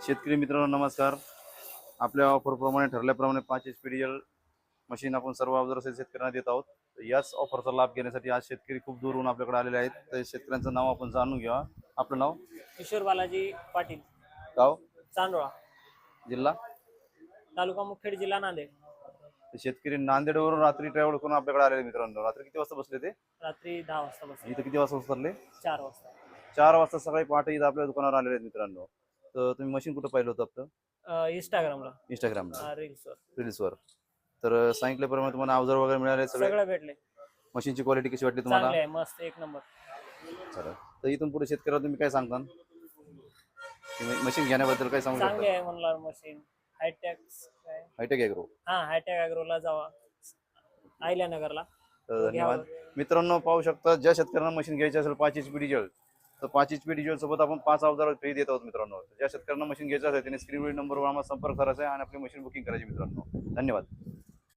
शेतकरी मित्रांनो नमस्कार. आपल्या ऑफरप्रमाणे ठरल्याप्रमाणे 5 HP डिझेल मशीन आपण सर्व अवजार शेतकऱ्यांना देत आहोत. याच ऑफरचा लाभ घेण्यासाठी आज शेतकरी खूप दूरहून आपल्याकडे आलेले आहेत. तर शेतकऱ्यांचं नाव आपण जाणून घ्या. आपलं नाव? किशोर बालाजी पाटील, गाव? चांदोळा, जिल्हा? तालुका मुखेड, जिल्हा नांदेड. तर शेतकरी नांदेडवरून रात्री ट्रॅव्हल करून आपल्याकडे आलेले मित्रांनो. रात्री किती वाजता बसले ते? रात्री 10 वाजता बसले. इथं किती वाजता उतरले? 4 वाजता. 4 वाजता सकाळी पहाटे इथं आपल्या दुकानावर आलेले आहेत मित्रांनो. तर तुम्ही मशीन कुठं पाहिलं होतं आपलं? इंस्टाग्रामला, इंस्टाग्रामला, रील्सवर रील्सवर. तर सांगितल्याप्रमाणे तुम्हाला अवजार वगैरे मिळाले सगळे? सगळं भेटले. मशीनची क्वालिटी कशी वाटली तुम्हाला? चांगले आहे, मस्त, एक नंबर. चला, तर इथून पुढे शेतकऱ्याला तुम्ही काय सांगता? मशीन घेण्याबद्दल काय सांगू चांगले शकता? आहे म्हणलं machine. Hitech hitech agro. Hitech अॅग्रोला जावा, आयल्यानगरला. तर धन्यवाद मित्रांनो. पाहू शकता, ज्या शेतकऱ्यांना मशीन घ्यायची असेल 5 HP डिझेल, तर 5 HP डिझेल सोबत आपण 5 अवजार फ्री देत आहोत मित्रांनो. ज्या शेतकऱ्यांना मशीन घ्यायचं असेल त्यांनी स्क्रीनवरील नंबरवर आम्हाला संपर्क करायचा आहे आणि आपली मशीन बुकिंग करायची मित्रांनो. धन्यवाद.